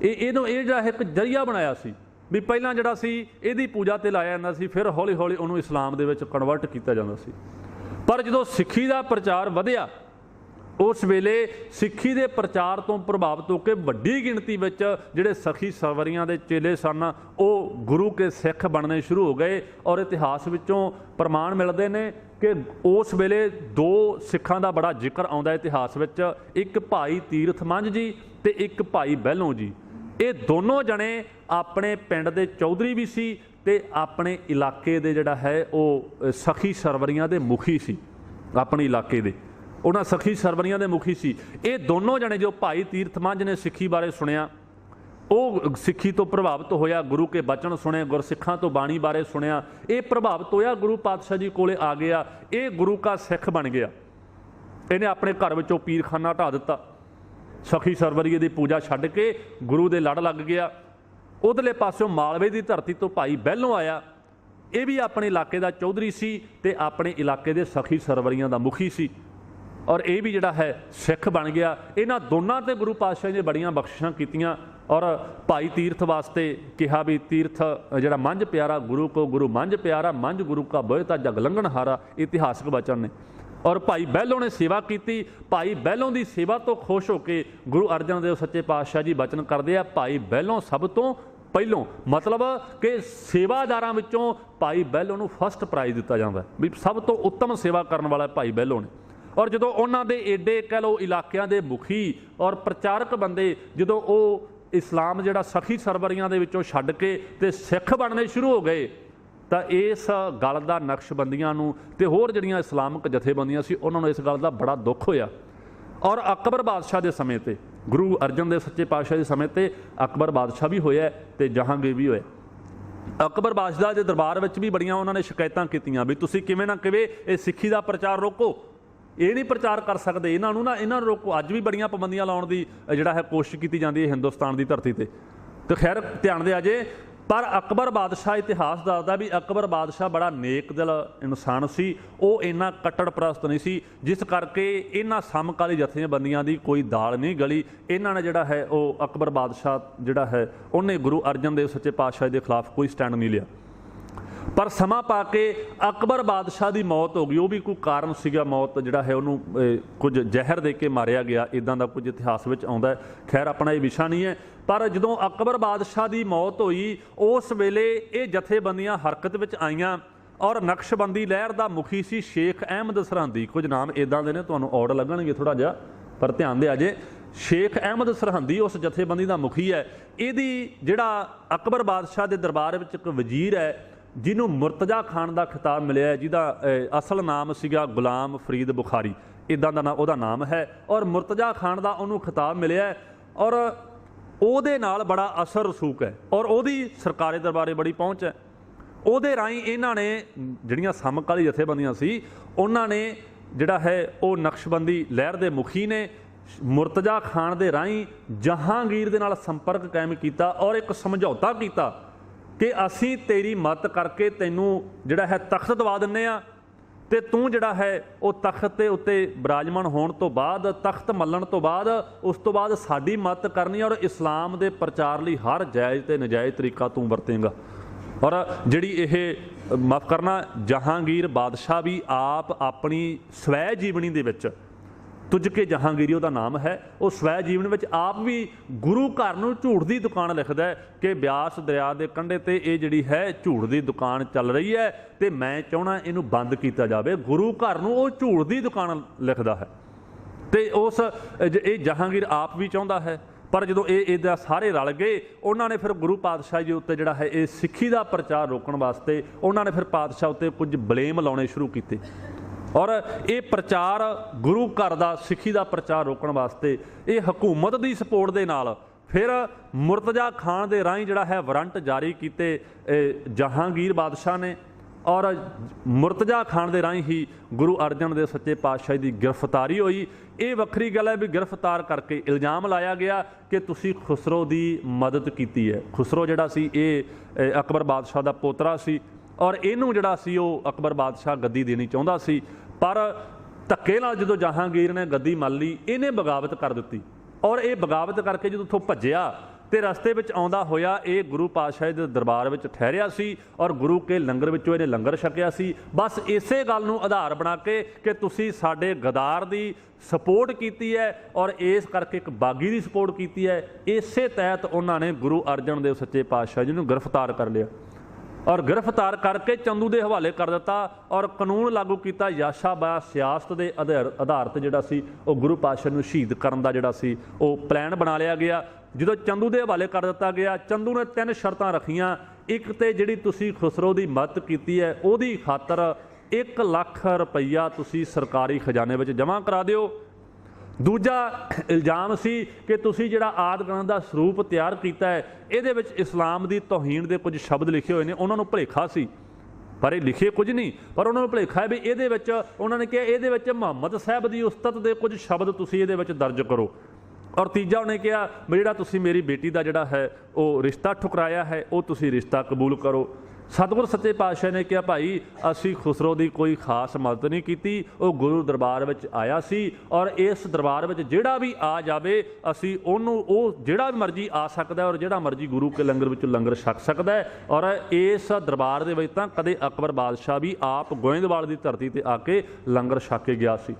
ਇਹ ਜਿਹੜਾ ਇੱਕ ਜਰੀਆ ਬਣਾਇਆ ਸੀ ਵੀ ਪਹਿਲਾਂ ਜਿਹੜਾ ਸੀ ਇਹਦੀ ਪੂਜਾ ਤੇ ਲਾਇਆ ਜਾਂਦਾ ਸੀ, ਫਿਰ ਹੌਲੀ ਹੌਲੀ ਉਹਨੂੰ ਇਸਲਾਮ ਦੇ ਵਿੱਚ ਕਨਵਰਟ ਕੀਤਾ ਜਾਂਦਾ ਸੀ। ਪਰ ਜਦੋਂ ਸਿੱਖੀ ਦਾ ਪ੍ਰਚਾਰ ਵਧਿਆ, ਉਸ ਵੇਲੇ ਸਿੱਖੀ ਦੇ ਪ੍ਰਚਾਰ ਤੋਂ ਪ੍ਰਭਾਵਿਤ ਹੋ ਕੇ ਵੱਡੀ ਗਿਣਤੀ ਵਿੱਚ ਜਿਹੜੇ ਸਖੀ ਸਰਵਰੀਆਂ ਦੇ ਚੇਲੇ ਸਨ ਉਹ ਗੁਰੂ ਕੇ ਸਿੱਖ ਬਣਨੇ ਸ਼ੁਰੂ ਹੋ ਗਏ। ਔਰ ਇਤਿਹਾਸ ਵਿੱਚੋਂ ਪ੍ਰਮਾਣ ਮਿਲਦੇ ਨੇ ਕਿ ਉਸ ਵੇਲੇ ਦੋ ਸਿੱਖਾਂ ਦਾ ਬੜਾ ਜ਼ਿਕਰ ਆਉਂਦਾ ਇਤਿਹਾਸ ਵਿੱਚ, ਇੱਕ ਭਾਈ ਤੀਰਥ ਮੰਝ ਜੀ ਤੇ ਇੱਕ ਭਾਈ ਬਹਿਲੋਂ ਜੀ। ਇਹ ਦੋਨੋਂ ਜਣੇ ਆਪਣੇ ਪਿੰਡ ਦੇ ਚੌਧਰੀ ਵੀ ਸੀ ਤੇ ਆਪਣੇ ਇਲਾਕੇ ਦੇ ਜਿਹੜਾ ਹੈ ਉਹ ਸਖੀ ਸਰਵਰੀਆਂ ਦੇ ਮੁਖੀ ਸੀ। ਆਪਣੇ ਇਲਾਕੇ ਦੇ ਉਹਨਾਂ ਸਖੀ ਸਰਵਰੀਆਂ ਦੇ ਮੁਖੀ ਸੀ। ਇਹ ਦੋਨੋਂ ਜਣੇ, ਜੋ ਭਾਈ ਤੀਰਥ ਮੰਝ ਨੇ ਸਿੱਖੀ ਬਾਰੇ ਸੁਣਿਆ, ਉਹ ਸਿੱਖੀ ਤੋਂ ਪ੍ਰਭਾਵਿਤ ਹੋਇਆ, ਗੁਰੂ ਕੇ ਬਚਨ ਸੁਣੇ, ਗੁਰਸਿੱਖਾਂ ਤੋਂ ਬਾਣੀ ਬਾਰੇ ਸੁਣਿਆ, ਇਹ ਪ੍ਰਭਾਵਿਤ ਹੋਇਆ, ਗੁਰੂ ਪਾਤਸ਼ਾਹ ਜੀ ਕੋਲੇ ਆ ਗਿਆ, ਇਹ ਗੁਰੂ ਕਾ ਸਿੱਖ ਬਣ ਗਿਆ। ਇਹਨੇ ਆਪਣੇ ਘਰ ਵਿੱਚੋਂ ਪੀਰਖਾਨਾ ਢਾਹ ਦਿੱਤਾ, ਸਖੀ ਸਰਵਰੀਏ ਦੀ ਪੂਜਾ ਛੱਡ ਕੇ ਗੁਰੂ ਦੇ ਲੜ ਲੱਗ ਗਿਆ। ਉਧਰਲੇ ਪਾਸਿਓਂ ਮਾਲਵੇ ਦੀ ਧਰਤੀ ਤੋਂ ਭਾਈ ਬਹਿਲੋਂ ਆਇਆ, ਇਹ ਵੀ ਆਪਣੇ ਇਲਾਕੇ ਦਾ ਚੌਧਰੀ ਸੀ ਤੇ ਆਪਣੇ ਇਲਾਕੇ ਦੇ ਸਖੀ ਸਰਵਰੀਆਂ ਦਾ ਮੁਖੀ ਸੀ ਔਰ ਇਹ ਵੀ ਜਿਹੜਾ ਹੈ ਸਿੱਖ ਬਣ ਗਿਆ। ਇਹਨਾਂ ਦੋਨਾਂ ਤੇ ਗੁਰੂ ਪਾਤਸ਼ਾਹ ਨੇ ਬੜੀਆਂ ਬਖਸ਼ਿਸ਼ਾਂ ਕੀਤੀਆਂ ਔਰ ਭਾਈ ਤੀਰਥ ਵਾਸਤੇ ਕਿਹਾ ਵੀ ਤੀਰਥ ਜਿਹੜਾ ਮੰਝ ਪਿਆਰਾ ਗੁਰੂ ਕੋ ਗੁਰੂ ਮੰਝ ਪਿਆਰਾ, ਮੰਝ ਗੁਰੂ ਕਾ ਬੋਏ ਤਾਂ ਜਗ ਲੰਘਣ ਹਾਰਾ, ਇਤਿਹਾਸਕ ਵਚਨ ਨੇ। ਔਰ ਭਾਈ ਬਹਿਲੋਂ ਨੇ ਸੇਵਾ ਕੀਤੀ। ਭਾਈ ਬਹਿਲੋਂ ਦੀ ਸੇਵਾ ਤੋਂ ਖੁਸ਼ ਹੋ ਕੇ ਗੁਰੂ ਅਰਜਨ ਦੇਵ ਸੱਚੇ ਪਾਤਸ਼ਾਹ ਜੀ ਬਚਨ ਕਰਦੇ ਆ, ਭਾਈ ਬਹਿਲੋਂ ਸਭ ਤੋਂ ਪਹਿਲੋਂ, ਮਤਲਬ ਕਿ ਸੇਵਾਦਾਰਾਂ ਵਿੱਚੋਂ ਭਾਈ ਬਹਿਲੋਂ ਨੂੰ ਫਸਟ ਪ੍ਰਾਈਜ਼ ਦਿੱਤਾ ਜਾਂਦਾ ਵੀ ਸਭ ਤੋਂ ਉੱਤਮ ਸੇਵਾ ਕਰਨ ਵਾਲਾ ਭਾਈ ਬਹਿਲੋਂ ਨੇ। ਔਰ ਜਦੋਂ ਉਹਨਾਂ ਦੇ ਏਡੇ ਕਹਿ ਲਓ ਇਲਾਕਿਆਂ ਦੇ ਮੁਖੀ ਔਰ ਪ੍ਰਚਾਰਕ ਬੰਦੇ, ਜਦੋਂ ਉਹ इस्लाम जिहड़ा सखी सरवरियां दे विचों छड्ड के ते सिख बनने शुरू हो गए ਤਾਂ इस गल का नक्शबंदियां नूं ते होर जिहड़ियां इस्लामिक जथेबंदियां सी उन्हां नूं इस गल का बड़ा दुख होया। और अकबर बादशाह के समय ते गुरु अर्जन देव सच्चे पातशाह के समय ते अकबर बादशाह भी होया ते जहांगीर भी होया। अकबर बादशाह के दरबार में भी बड़ियां उन्होंने शिकायतां कीतियां भी तुसीं किवें ना किवें ये सिੱਖੀ का प्रचार रोको, ये नहीं प्रचार कर सकते, इन्हों ना इन्हों रोको। अज भी बड़ियां पाबंदियां लाउण दी जिहड़ा है कोशिश की जाती है हिंदुस्तान की धरती पर। तो खैर ध्यान दे अजे पर अकबर बादशाह इतिहास दसदा भी अकबर बादशाह बड़ा नेक दिल इंसान सी, वो इन्ना कट्टड़प्रस्त नहीं सी, जिस करके इन्हां समकाली जथेबंदियां दी कोई दाल नहीं गली। इन्हां ने जिहड़ा है वो अकबर बादशाह जिहड़ा है उन्हें गुरु अर्जन देव सच्चे पातशाह के खिलाफ कोई स्टैंड नहीं लिया। पर समा पा के अकबर बादशाह की मौत हो गई, वो भी कोई कारण सीगा मौत जिहड़ा है उन्होंने कुछ जहर दे के मारिया गया, इदां दा कुछ इतिहास में आउंदा है। खैर अपना ये विषय नहीं है। पर जदों अकबर बादशाह की मौत हुई उस वेले ये जथेबंदियां हरकत में आईयां और नक्शबंदी लहर का मुखी सी शेख अहमद सरहंदी। कुछ नाम इदां दे ने तुहानूं ऑड लगणगे थोड़ा जिहा, पर ध्यान दे अजे शेख अहमद सरहंदी उस जथेबंदी का मुखी है। इहदी जिहड़ा अकबर बादशाह के दरबार में एक वजीर है जिन्हों मुर्तजा खान का खिताब मिले, जिहदा असल नाम सीगा गुलाम फरीद बुखारी, इदां दा उहदा नाम है। और मुर्तजा खान का उन्होंने खिताब मिले और ਉਹਦੇ नाल बड़ा असर रसूक है और ਉਹਦੀ सरकारी दरबारे बड़ी पहुँच है। ਉਹਦੇ ਰਾਹੀਂ ਇਹਨਾਂ ने ਜਿਹੜੀਆਂ ਸਮਕਾਲੀ ਜਥੇਬੰਦੀਆਂ ਸੀ ਉਹਨਾਂ ਨੇ ਜਿਹੜਾ है ਉਹ ਨਕਸ਼ਬੰਦੀ ਲਹਿਰ ਦੇ ਮੁਖੀ ਨੇ ਮੁਰਤਜ਼ਾ ਖਾਨ ਦੇ ਰਾਹੀਂ ਜਹਾਂਗੀਰ ਦੇ ਨਾਲ ਸੰਪਰਕ ਕਾਇਮ ਕੀਤਾ और एक समझौता किया कि असी तेरी मदद करके तैनूं जिहड़ा है तख्त दवा दिंदे आ ते तू जिहड़ा है वो तख्त के उत्ते विराजमान होने तो बाद तख्त मल्लण तो बाद उस तो बाद साडी मदद करनी और इस्लाम के प्रचार लई हर जायज़ ते नजायज़ तरीका तू वरतेंगा। और जिहड़ी यह माफ़ करना जहांगीर बादशाह भी आप अपनी स्वै जीवनी दे विच तुझ के जहांगीरी उहदा नाम है, वो स्वै जीवन में आप भी गुरु घर नूं झूठ की दुकान लिखदा है कि ब्यास दरिया के कंढे ते ये जिहड़ी है झूठ की दुकान चल रही है तो मैं चाहना इनू बंद किया जाए। गुरु घर नूं वो झूठ की दुकान लिखदा है तो उस ये जहांगीर आप भी चाहता है। पर जो ये सारे रल गए उन्होंने फिर गुरु पातशाह जी उत्ते जिहड़ा है ये सिੱਖੀ का प्रचार रोकने वास्ते उन्होंने फिर पातशाह उत्ते कुछ ब्लेम लाने शुरू किए और ये प्रचार गुरु घर का सिੱਖੀ का प्रचार रोकने वास्ते ये हुकूमत की सपोर्ट के नाल फिर मुर्तजा खान के राही जिहड़ा है वारंट जारी किए जहांगीर बादशाह ने और मुर्तजा खान के राही ही गुरु अर्जन देव सच्चे पातशाह की गिरफ्तारी हुई। ये वक्री गल है भी गिरफ्तार करके इल्जाम लाया गया कि तुसी खुसरो की मदद की है। खुसरो जिहड़ा सी ये अकबर बादशाह का पोतरा सी और इनू जिहड़ा सी वो अकबर बादशाह गद्दी देनी चाहुंदा सी, पर धक्के नाल जदों जहांगीर ने गद्दी मल ली इन्हें बगावत कर दी और ये बगावत करके जो उत्थों भज्जिया तो रस्ते में आउंदा होया ये गुरु पातशाह के दरबार में ठहरिया सी और गुरु के लंगर विचों इहने लंगर छकिया सी। बस इसे गल नूं आधार बना के कि तुसी साडे गदार दी सपोर्ट की है और इस करके एक बागी की सपोर्ट की है, इसे तहत उन्होंने गुरु अर्जन देव सच्चे पातशाह जी नूं गिरफ्तार कर लिया और गिरफ्तार करके चंदू के हवाले कर दिता और कानून लागू किया याशाबा सियासत के आधार पर जिहड़ा सी वो गुरु पातशाह नूं शहीद करन दा जिहड़ा सी वो प्लैन बना लिया गया। जो चंदू के हवाले कर दिता गया, चंदू ने 3 शर्तां रखियां। एक तो जिहड़ी तुसी खुसरो की मदद की है उहदी खातर 1 लाख रुपया तुसी सरकारी खजाने में जमा करा दिओ। दूजा इल्जाम सी कि तुसी जिहड़ा आदि ग्रंथ का स्वरूप तैयार किया है इहदे विच इस्लाम की तौहीन के कुछ शब्द लिखे हुए हैं, उन्होंने भुलेखा सी पर ये लिखे कुछ नहीं, पर उन्होंने भुलेखा है भी इहदे विच उन्होंने कहा इहदे विच मुहम्मद साहब की उस्तत के कुछ शब्द तुसी इहदे विच दर्ज करो। और तीजा उन्हें कहा भी जिहड़ा तुसी मेरी बेटी का जिहड़ा है वो रिश्ता ठुकराया है वो तुसी रिश्ता कबूल करो। सतगुर सच्चे पातशाह ने कहा भाई असी खुसरो की कोई खास मदद नहीं की, वो गुरु दरबार में आया सी और इस दरबार में जिहड़ा भी आ जाए असी उन्होंने वो जिहड़ा भी मर्जी आ सकता है और जिहड़ा मर्जी गुरु के लंगर विच लंगर छक सकता है। और इस दरबार के विच तां कदे अकबर बादशाह भी आप गोइंदवाल की धरती पर आके लंगर छक के गया सी।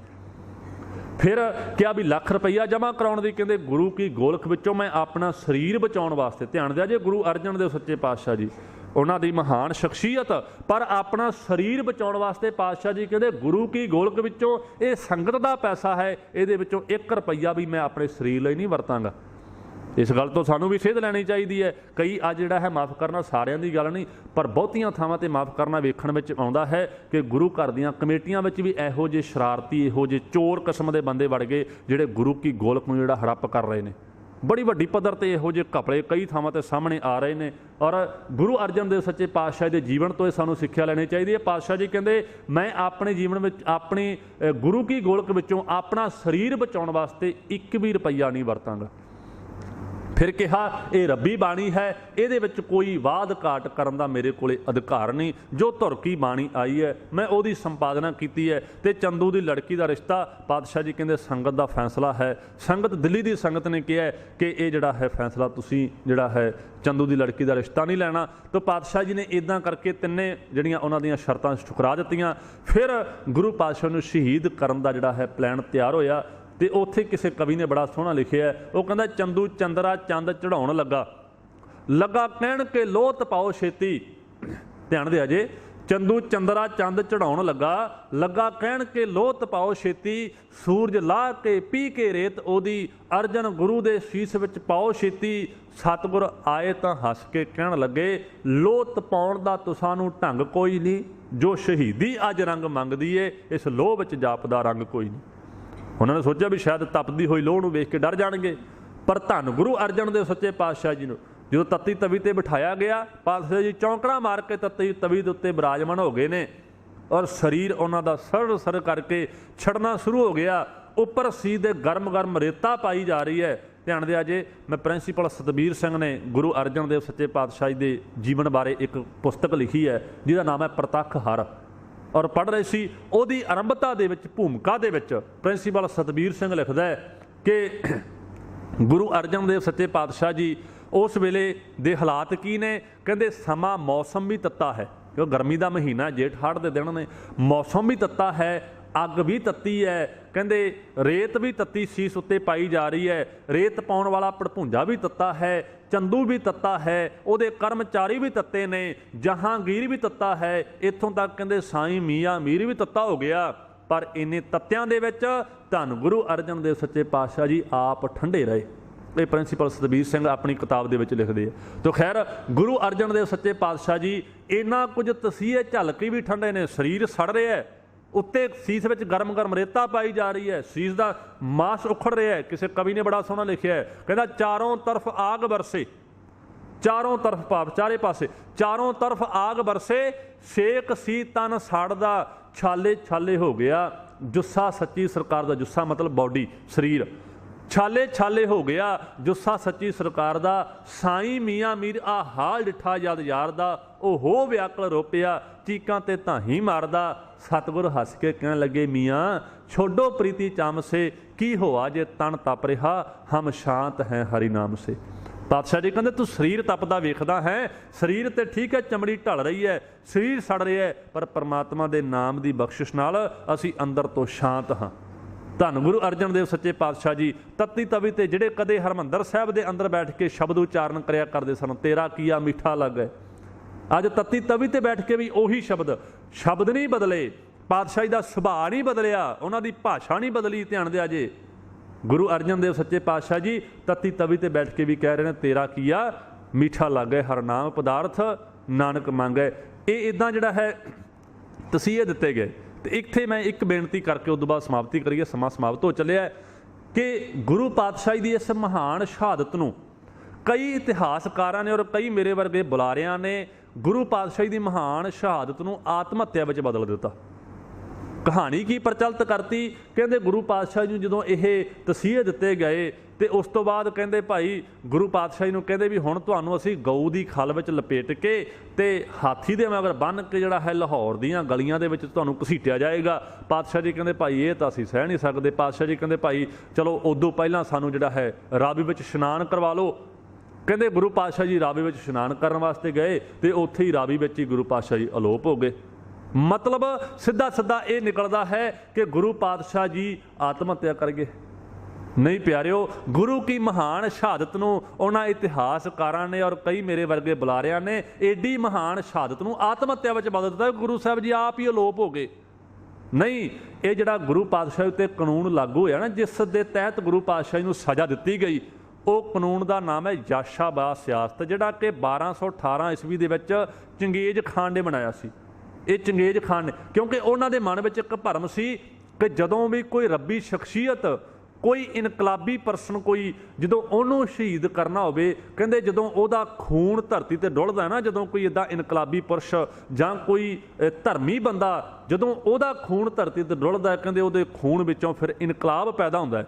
फिर क्या भी लाख रुपया जमा कराने की कहते गुरु की गोलख विचों मैं अपना शरीर बचाने वास्ते, ध्यान दिया जे गुरु अर्जन देव सच्चे पातशाह जी उन्हों की महान शख्सियत पर अपना शरीर बचाने वास्ते पातशाह जी कहते गुरु की गोलख विचों ये संगत का पैसा है, ये 1 रुपया भी मैं अपने शरीर लिए नहीं वरतांगा। इस गल तो सानू भी सेध लैनी चाहिए है। कई अज जिहड़ा है माफ़ करना सारिਆਂ ਦੀ गल नहीं, पर बहुतियां ਥਾਵਾਂ ਤੇ माफ़ करना वेखण ਵਿੱਚ आउंदा है कि गुरु घर ਦੀਆਂ कमेटियां ਵਿੱਚ भी ਇਹੋ ਜਿਹੇ शरारती ਇਹੋ ਜਿਹੇ चोर किस्म के बंदे वड़ गए ਜਿਹੜੇ गुरु की गोलक ਨੂੰ ਜਿਹੜਾ हड़प कर रहे हैं। बड़ी वड्डी पद्धर ते ਇਹੋ ਜਿਹੇ ਘਪਲੇ कई ਥਾਵਾਂ ਤੇ सामने आ रहे हैं। और गुरु अर्जन देव सच्चे पातशाह के जीवन तो सानू सिक्ख्या लैनी चाहिए है। पातशाह जी कहते मैं अपने जीवन में अपनी गुरु की गोलक विचों अपना शरीर बचाउण वास्ते एक भी रुपया नहीं वरतांगा। फिर कहा यह रब्बी बाणी है, ये कोई वाद घाट करन दा मेरे को अधिकार नहीं। जो धुर की बाणी आई है मैं उसकी संपादना की है। तो चंदू की लड़की का रिश्ता पातशाह जी कहते संगत का फैसला है। संगत दिल्ली की संगत ने कहा है कि यह जोड़ा है फैसला तुसी जोड़ा है चंदू की लड़की का रिश्ता नहीं लेना। तो पातशाह जी ने इदा करके तिन्ने जड़ियाँ उन्हों दी शर्तां ठुकरा दित्तियां। फिर गुरु पातशाह नूं शहीद करन दा जिहड़ा है प्लान तैयार होया। तो उत्थे किसी कवि ने बड़ा सोहना लिखिया है, वो कहता चंदू चंदरा चंद चढ़ाउण लगा, लगा कहण के लोह तपाओ छेती। ध्यान दिया जे, चंदू चंदरा चंद चढ़ाउण लगा, लगा कहण के लोह तपाओ छेती। सूरज ला के पी के रेत ओदी, अर्जन गुरु दे शीश विच पाओ छेती। सतगुर आए तां हस के कहण लगे, लोह तपाउण दा तुसानू ढंग कोई नहीं। जो शहीदी अज रंग मंगदी है, इस लोह विच जापदा रंग कोई नहीं। उन्होंने सोचा भी शायद तपदी हुई लोह नूं वेख के डर जाणगे, पर धन गुरु अर्जन देव सच्चे पातशाह जी नूं जो तत्ती तवी ते बिठाया गया, पातशाह जी चौंकड़ा मार के तत्ती तवी दे उत्ते विराजमान हो गए ने। और शरीर उन्हां दा सर सर करके छड़ना शुरू हो गया। उपर सी दे गर्म गर्म रेता पाई जा रही है। ध्यान दिया जे, मैं प्रिंसीपल सतबीर सिंह ने गुरु अर्जन देव सच्चे पातशाह के जीवन बारे एक पुस्तक लिखी है जिसका नाम है प्रतख हर। और पढ़ रहे सी उहदी आरंभता दे विच भूमिका दे विच प्रिंसीपल सतबीर सिंह लिखदा है कि गुरु अर्जन देव सच्चे पातशाह जी उस वेले दे हालात की ने। कहंदे समा मौसम भी तत्ता है, क्यों गर्मी का महीना जेठ हाड़ के दिन ने, मौसम भी तत्ता है, अग भी तत्ती है। कहंदे रेत भी तत्ती सीस उत्ते पाई जा रही है, रेत पाउण वाला भड़भुंजा भी तत्ता है, चंदू भी तत्ता है, उहदे कर्मचारी भी तत्ते ने, जहांगीर भी तत्ता है, इत्थों तक कहंदे साईं मियाँ मीर भी तत्ता हो गया। पर इन्ने तत्तियां दे विच धन गुरु अर्जन देव सच्चे पातशाह जी आप ठंडे रहे। ये प्रिंसीपल सतबीर सिंह अपनी किताब दे विच लिखदे है। तो खैर गुरु अर्जन देव सच्चे पातशाह जी इन्ना कुछ तसीहे झलकी भी ठंडे ने, शरीर सड़ रहा है, उत्ते सीस में गर्म गर्म रेता पाई जा रही है, सीस का मास उखड़ रहा है। किसी कवि ने बड़ा सोहना लिखा है, कहता चारों तरफ आग बरसे, चारों तरफ पाप चारे पासे चारों तरफ आग बरसे, सेक सी तन साड़दा छाले छाले हो गया। जुस्सा सच्ची सरकार का, जुस्सा मतलब बॉडी शरीर, छाले छाले हो गया जुस्सा सच्ची सरकार दा। साईं मियाँ मीर आ हाल डिठा जद यार दा, ओ हो व्याकल रोपिया चीकां ते ताही मारदा। सतगुर हस के कहन लगे मियाँ छोड़ो प्रीति चाम से, की होआ जे तन तप रहा हम शांत हैं हरि नाम से। पातशाह जी कहते तू शरीर तपदा वेखदा है, शरीर तो ठीक है चमड़ी ढल रही है, शरीर सड़ रहा है, पर परमात्मा के नाम की बख्शिश नाल असी अंदर तो शांत हाँ। धन गुरु अर्जन देव सच्चे पातशाह जी तत्ती तवी ते जिहड़े कदे हरमंदर साहब के अंदर बैठ के शब्द उच्चारण करया करते सन, तेरा किया मीठा लग गए। अज तत्ती तवी ते बैठ के भी उही शब्द, शब्द नहीं बदले, पातशाही का सुभाਅ नहीं बदलिया, उन्हों की भाषा नहीं बदली। ध्यान दिया जे, गुरु अर्जन देव सच्चे पातशाह जी तत्ती तवी ते बैठ के भी कह रहे हैं तेरा किया मीठा लग गए, हर नाम पदार्थ नानक मांगे। ये इदां जिहड़ा है तसीहे दिते गए। तो इत्थे मैं एक बेनती करके उस बाद समाप्ति करिए, समा समाप्त हो चलिया कि गुरु पातशाही की इस महान शहादत नूं कई इतिहासकारां ने और कई मेरे वर्गे बुलारियां ने गुरु पातशाही की महान शहादत नूं आत्म हत्या विच बदल दिता। कहानी की प्रचलित करती, कहते गुरु पातशाह जी जो ये तसीहे दिते गए तो उस तो बाद कहते भाई गुरु पातशाही नूं कहते भी हुण तुहानूं असीं गऊ की खल विच लपेट के ते हाथी दे मगर बन के जिहड़ा है लाहौर दीआं गलियां दे विच तुहानूं घसीटिया जाएगा। पातशाह जी कहते भाई ये तो असीं सह नहीं सकते। पातशाह जी कहते भाई चलो उदों पहलां सानूं जिहड़ा है रावी विच इशनान करवा लो। कहते गुरु पातशाह जी रावी विच इशनान करन वास्ते गए तो उत्थे ही रावी विच ही गुरु पातशाह जी अलोप हो गए। मतलब सीधा सीधा ये निकलता है कि गुरु पातशाह जी आत्महत्या कर गए। नहीं प्यारिओ, गुरु की महान शहादत नूं उन्हां इतिहासकारां ने और कई मेरे वर्गे बुलारियां ने एडी महान शहादत नूं आत्महत्या विच बदल दिता। गुरु साहब जी आप ही अलोप हो गए। नहीं, ये जिहड़ा गुरु पातशाह उत्ते कानून लागू होया ना, जिस दे तहत गुरु पातशाह नूं सज़ा दित्ती गई, ਉਹ ਕਾਨੂੰਨ ਦਾ ਨਾਮ ਹੈ ਯਾਸ਼ਾਬਾ ਸਿਆਸਤ, ਜਿਹੜਾ ਕਿ 1218 ਈਸਵੀ ਦੇ ਵਿੱਚ ਚੰਗੇਜ਼ ਖਾਨ ਨੇ ਬਣਾਇਆ ਸੀ। ਇਹ ਚੰਗੇਜ਼ ਖਾਨ ਨੇ, ਕਿਉਂਕਿ ਉਹਨਾਂ ਦੇ ਮਨ ਵਿੱਚ ਇੱਕ ਭਰਮ ਸੀ ਕਿ ਜਦੋਂ ਵੀ ਕੋਈ ਰੱਬੀ ਸ਼ਖਸੀਅਤ, ਕੋਈ ਇਨਕਲਾਬੀ ਪਰਸਨ, ਕੋਈ ਜਦੋਂ ਉਹਨੂੰ ਸ਼ਹੀਦ ਕਰਨਾ ਹੋਵੇ, ਕਹਿੰਦੇ ਜਦੋਂ ਉਹਦਾ ਖੂਨ ਧਰਤੀ ਤੇ ਡੁੱਲਦਾ ਨਾ, ਜਦੋਂ ਕੋਈ ਇੱਦਾਂ ਇਨਕਲਾਬੀ ਪੁਰਸ਼ ਜਾਂ ਕੋਈ ਧਰਮੀ ਬੰਦਾ, ਜਦੋਂ ਉਹਦਾ ਖੂਨ ਧਰਤੀ ਤੇ ਡੁੱਲਦਾ, ਕਹਿੰਦੇ ਉਹਦੇ ਖੂਨ ਵਿੱਚੋਂ ਫਿਰ ਇਨਕਲਾਬ ਪੈਦਾ ਹੁੰਦਾ ਹੈ।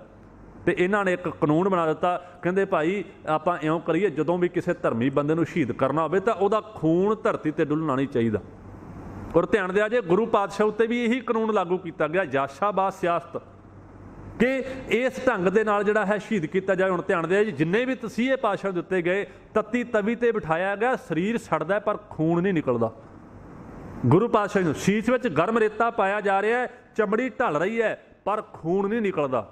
ਤੇ ਇਹਨਾਂ ਨੇ ਇੱਕ ਕਾਨੂੰਨ ਬਣਾ ਦਿੱਤਾ, ਕਹਿੰਦੇ ਭਾਈ ਆਪਾਂ ਇਉਂ ਕਰੀਏ, ਜਦੋਂ ਵੀ ਕਿਸੇ ਧਰਮੀ ਬੰਦੇ ਨੂੰ ਸ਼ਹੀਦ ਕਰਨਾ ਹੋਵੇ ਤਾਂ ਉਹਦਾ ਖੂਨ ਧਰਤੀ ਤੇ ਡੁੱਲਣਾ ਨਹੀਂ ਚਾਹੀਦਾ। ਔਰ ਧਿਆਨ ਦਿਆ ਜੇ ਗੁਰੂ ਪਾਤਸ਼ਾਹ ਉੱਤੇ ਵੀ ਇਹੀ ਕਾਨੂੰਨ ਲਾਗੂ ਕੀਤਾ ਗਿਆ, ਯਾਸ਼ਾਬਾ ਸਿਆਸਤ, ਕਿ ਇਸ ਢੰਗ ਦੇ ਨਾਲ ਜਿਹੜਾ ਹੈ ਸ਼ਹੀਦ ਕੀਤਾ ਜਾਏ। ਹੁਣ ਧਿਆਨ ਦਿਆ ਜੀ, ਜਿੰਨੇ ਵੀ ਤਸੀਹੇ ਪਾਤਸ਼ਾਹ ਦਿੱਤੇ ਗਏ, ਤੱਤੀ ਤਵੀ ਤੇ ਬਿਠਾਇਆ ਗਿਆ, ਸਰੀਰ ਸੜਦਾ ਪਰ ਖੂਨ ਨਹੀਂ ਨਿਕਲਦਾ। ਗੁਰੂ ਪਾਤਸ਼ਾਹ ਨੂੰ ਸ਼ੀਸ਼ ਵਿੱਚ ਗਰਮ ਰੇਤਾ ਪਾਇਆ ਜਾ ਰਿਹਾ ਹੈ, ਚਮੜੀ ਢਲ ਰਹੀ ਹੈ ਪਰ ਖੂਨ ਨਹੀਂ ਨਿਕਲਦਾ।